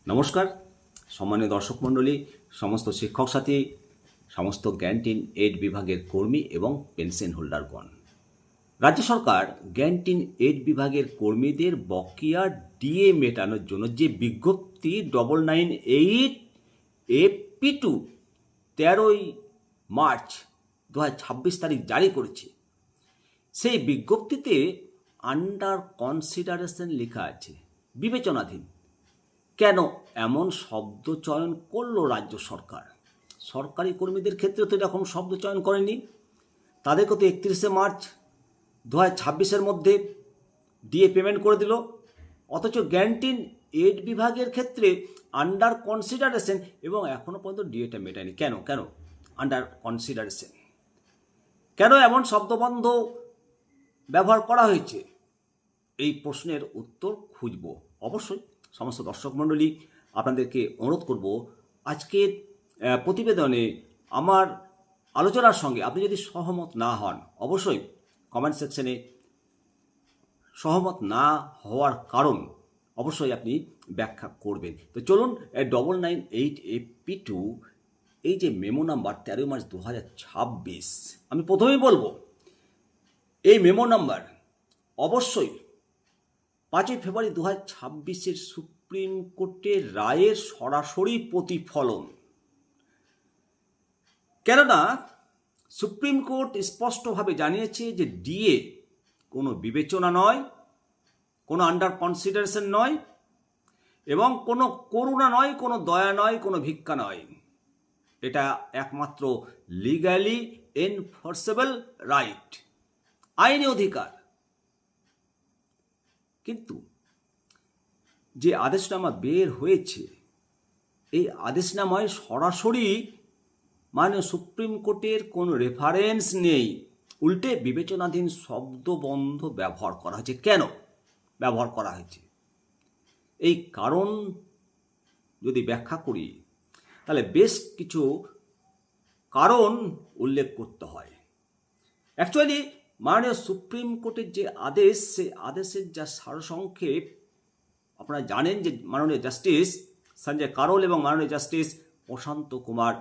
নমস্কার সম্মানীয় দর্শক মণ্ডলী, সমস্ত শিক্ষক সাথী, সমস্ত ক্যান্টিন এইড বিভাগের কর্মী এবং পেনশন হোল্ডারগণ। রাজ্য সরকার ক্যান্টিন এইড বিভাগের কর্মীদের বকেয়া ডিএ মেটানোর জন্য যে বিজ্ঞপ্তি 998 AP2 13 মার্চ 2026 তারিখ জারি করেছে, সেই বিজ্ঞপ্তিতে আন্ডার কনসিডারেশন লেখা আছে, বিবেচনাধীন। কেন এমন শব্দ চয়ন করলো রাজ্য সরকার? সরকারি কর্মীদের ক্ষেত্রে তো এরকম শব্দ চয়ন করেনি। তাদেরকে তো 31 মার্চ 2026 মধ্যে ডিএ পেমেন্ট করে দিল, অথচ ক্যান্টিন এইড বিভাগের ক্ষেত্রে আন্ডার কনসিডারেশন এবং এখনও পর্যন্ত ডিএটা মেটায়নি। কেন কেন আন্ডার কনসিডারেশন, কেন এমন শব্দবন্ধ ব্যবহার করা হয়েছে? এই প্রশ্নের উত্তর খুঁজব। অবশ্যই সমস্ত দর্শক মণ্ডলী, আপনাদেরকে অনুরোধ করব আজকের প্রতিবেদনে আমার আলোচনার সঙ্গে আপনি যদি সহমত না হন, অবশ্যই কমেন্ট সেকশনে সহমত না হওয়ার কারণ অবশ্যই আপনি ব্যাখ্যা করবেন। তো চলুন, 998 AP2 এই যে মেমো নাম্বার 13 মার্চ 2026, আমি প্রথমেই বলবো এই মেমো নাম্বার অবশ্যই 5 ফেব্রুয়ারি 2026 সুপ্রিম কোর্টের রায়ের সরাসরি প্রতিফলন। কেননা সুপ্রিম কোর্ট স্পষ্টভাবে জানিয়েছে যে ডিএ কোনো বিবেচনা নয়, কোনো আন্ডার কনসিডারেশন নয়, এবং কোনো করুণা নয়, কোনো দয়া নয়, কোনো ভিক্ষা নয়। এটা একমাত্র লিগ্যালি এনফোর্সেবল রাইট, আইনি অধিকার। কিন্তু যে আদেশনামা বের হয়েছে, এই আদেশনামায় সরাসরি সুপ্রিম কোর্টের কোনো রেফারেন্স নেই, উল্টে বিবেচনাধীন শব্দবন্ধ ব্যবহার করা হয়েছে। কেন ব্যবহার করা হয়েছে এই কারণ যদি ব্যাখ্যা করি, তাহলে বেশ কিছু কারণ উল্লেখ করতে হয়। অ্যাকচুয়ালি সুপ্রিম কোর্টের যে আদেশ, সেই আদেশের যা সারসংক্ষেপ আপনারা জানেন যে মাননীয় জাস্টিস সঞ্জয় কারোল এবং মাননীয় জাস্টিস প্রশান্ত কুমার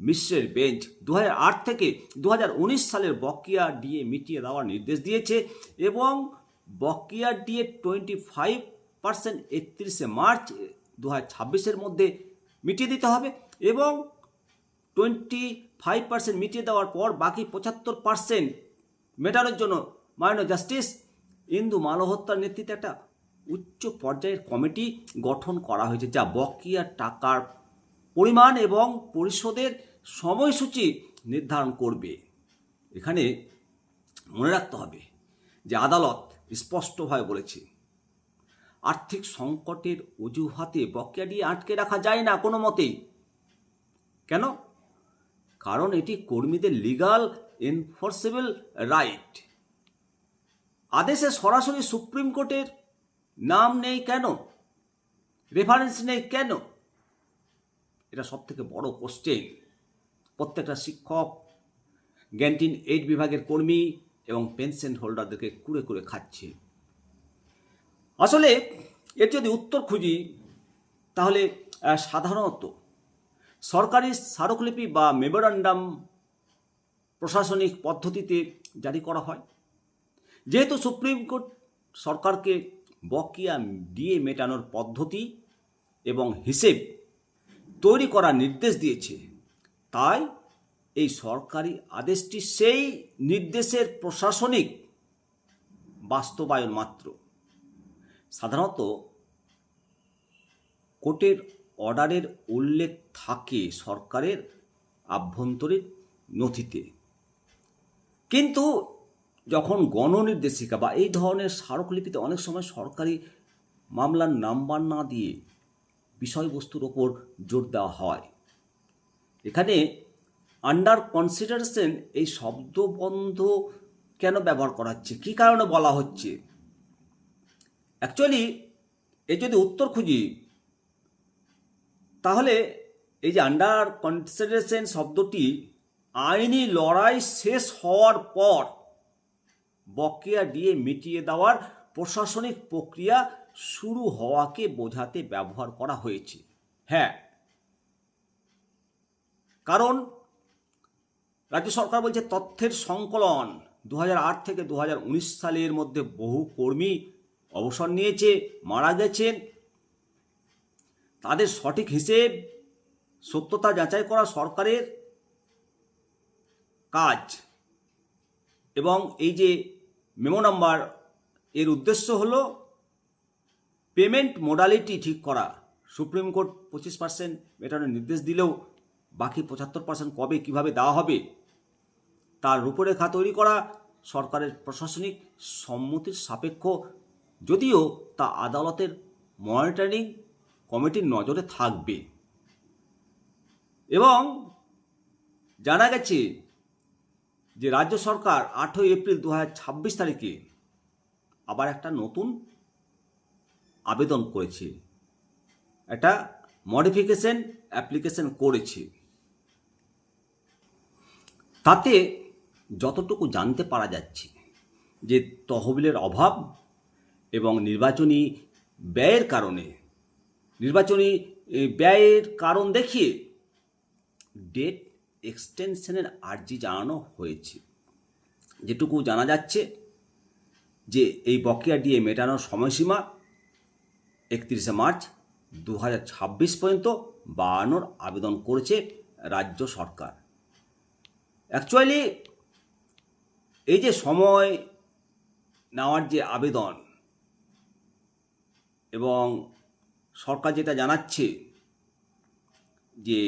মিশ্রের বেঞ্চ 2008 থেকে 2019 সালের বকেয়া ডিএ মিটিয়ে দেওয়ার নির্দেশ দিয়েছে, এবং বকেয়া ডিএ 25% 31 মার্চ 2026 মধ্যে মিটিয়ে দিতে হবে, এবং 25% মিটিয়ে দেওয়ার পর বাকি 75% মেটানোর জন্য মাননীয় জাস্টিস ইন্দু মালহোত্রার নেতৃত্বে একটা উচ্চ পর্যায়ের কমিটি গঠন করা হয়েছে, যা বকেয়া টাকার পরিমাণ এবং পরিশোধের সময়সূচি নির্ধারণ করবে। এখানে মনে রাখতে হবে যে আদালত স্পষ্টভাবে বলেছে, আর্থিক সংকটের অজুহাতে বকেয়া দিয়ে আটকে রাখা যায় না কোনো মতেই। কেন? কারণ এটি কর্মীদের লিগাল এনফোর্সেবল রাইট। আদেশে সরাসরি সুপ্রিম কোর্টের নাম নেই কেন, রেফারেন্স নেই কেন? এটা সব থেকে বড় কোশ্চেন প্রত্যেকটা শিক্ষক, ক্যান্টিন এইড বিভাগের কর্মী এবং পেনশন হোল্ডারদেরকে কুড়ে কুড়ে খাচ্ছে। আসলে এর যদি উত্তর খুঁজি, তাহলে সাধারণত সরকারি স্মারকলিপি বা মেমোরান্ডাম প্রশাসনিক পদ্ধতিতে জারি করা হয়। যেহেতু সুপ্রিম কোর্ট সরকারকে বকেয়া ডিএ মেটানোর পদ্ধতি এবং হিসেব তৈরি করার নির্দেশ দিয়েছে, তাই এই সরকারি আদেশটি সেই নির্দেশের প্রশাসনিক বাস্তবায়ন মাত্র। সাধারণত কোর্টের অর্ডারের উল্লেখ থাকে সরকারের আভ্যন্তরীণ নথিতে, কিন্তু যখন গণনির্দেশিকা বা এই ধরনের স্মারকলিপিতে অনেক সময় সরকারি মামলার নাম্বার না দিয়ে বিষয়বস্তুর ওপর জোর দেওয়া হয়। এখানে আন্ডার কনসিডারেশন এই শব্দবন্ধ কেন ব্যবহার করা হচ্ছে, কী কারণে বলা হচ্ছে? অ্যাকচুয়ালি এই যদি উত্তর খুঁজি, তাহলে এই যে আন্ডার কনসিডারেশন শব্দটি আইনি লড়াই শেষ হওয়ার পর বকেয়া ডিএ মিটিয়ে দেওয়ার প্রশাসনিক প্রক্রিয়া শুরু হওয়াকে বোঝাতে ব্যবহার করা হয়েছে। হ্যাঁ, কারণ রাজ্য সরকার বলছে তথ্যের সংকলন 2008 থেকে 2019 সালের মধ্যে বহু কর্মী অবসর নিয়েছে, মারা গেছেন। তাদের সঠিক হিসেব সত্যতা যাচাই করা সরকারের কাজ। এবং এই যে মেমো নাম্বার, এর উদ্দেশ্য হলো পেমেন্ট মোডালিটি ঠিক করা। সুপ্রিম কোর্ট 25% মেটানোর নির্দেশ দিলেও বাকি 75% কবে কিভাবে দেওয়া হবে তার রূপরেখা তৈরি করা সরকারের প্রশাসনিক সম্মতির সাপেক্ষ, যদিও তা আদালতের মনিটরিং কমিটির নজরে থাকবে। এবং জানা গেছে যে রাজ্য সরকার 8 এপ্রিল 2026 তারিখে আবার একটা নতুন আবেদন করেছে, একটা মডিফিকেশন অ্যাপ্লিকেশন করেছে। তাতে যতটুকু জানতে পারা যাচ্ছে যে তহবিলের অভাব এবং নির্বাচনী ব্যয়ের কারণ দেখিয়ে ডেট এক্সটেনশনের আর্জি জানানো হয়েছে। যেটুকু জানা যাচ্ছে যে এই বকেয়া ডিএ মেটানোর সময়সীমা 31 মার্চ 2026 পর্যন্ত বাড়ানোর আবেদন করেছে রাজ্য সরকার। অ্যাকচুয়ালি এই যে সময় নেওয়ার যে আবেদন, এবং সরকার যেটা জানাচ্ছে যে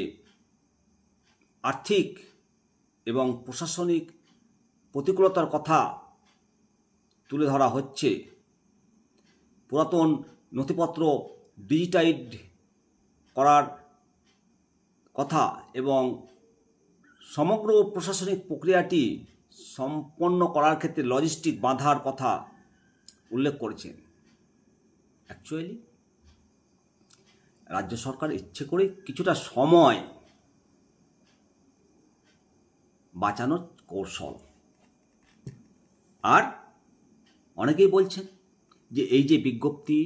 আর্থিক এবং প্রশাসনিক প্রতিকূলতার কথা তুলে ধরা হচ্ছে, পুরাতন নথিপত্র ডিজিটাইজ করার কথা এবং সমগ্র প্রশাসনিক প্রক্রিয়াটি সম্পন্ন করার ক্ষেত্রে লজিস্টিক বাধার কথা উল্লেখ করেছেন। অ্যাকচুয়ালি রাজ্য সরকার ইচ্ছে করে কিছুটা সময় বাঁচানোর কৌশল। আর অনেকেই বলছেন যে এই যে বিজ্ঞপ্তি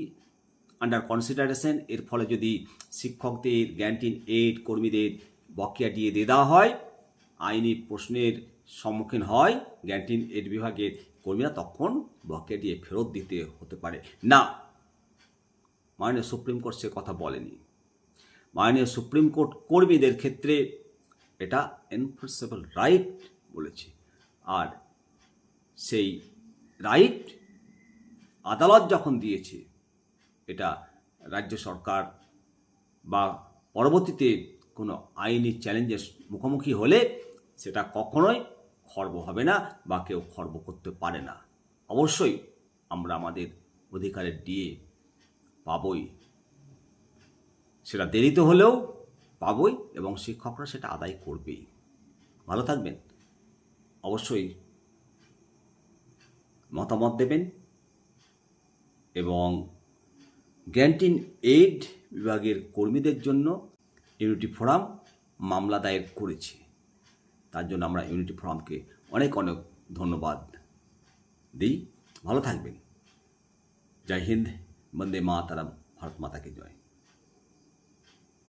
আন্ডার কনসিডারেশন, এর ফলে যদি শিক্ষকদের, গ্যান্টিন এইড কর্মীদের বকেয়া দিয়ে দেওয়া হয়, আইনি প্রশ্নের সম্মুখীন হয় গ্যান্টিন এইড বিভাগের কর্মীরা, তখন বকেয়া দিয়ে ফেরত দিতে হতে পারে না। মাননীয় সুপ্রিম কোর্ট সে কথা বলেনি। মাননীয় সুপ্রিম কোর্ট কর্মীদের ক্ষেত্রে এটা এনফোর্সেবল রাইট বলেছে। আর সেই রাইট আদালত যখন দিয়েছে, এটা রাজ্য সরকার বা পরবর্তীতে কোনো আইনি চ্যালেঞ্জের মুখোমুখি হলে সেটা কখনোই খর্ব হবে না বা কেউ খর্ব করতে পারে না। অবশ্যই আমরা আমাদের অধিকারের ডিএ পাবই, সেটা দেরিতে হলেও পাবই, এবং শিক্ষকরা সেটা আদায় করবেই। ভালো থাকবেন, অবশ্যই মতামত দেবেন। এবং গ্যান্টিন এইড বিভাগের কর্মীদের জন্য ইউনিটি ফোরাম মামলা দায়ের করেছে, তার জন্য আমরা ইউনিটি ফোরামকে অনেক অনেক ধন্যবাদ দিই। ভালো থাকবেন। জয় হিন্দ, বন্দে মাতরম, ভারত মাতা কি জয়।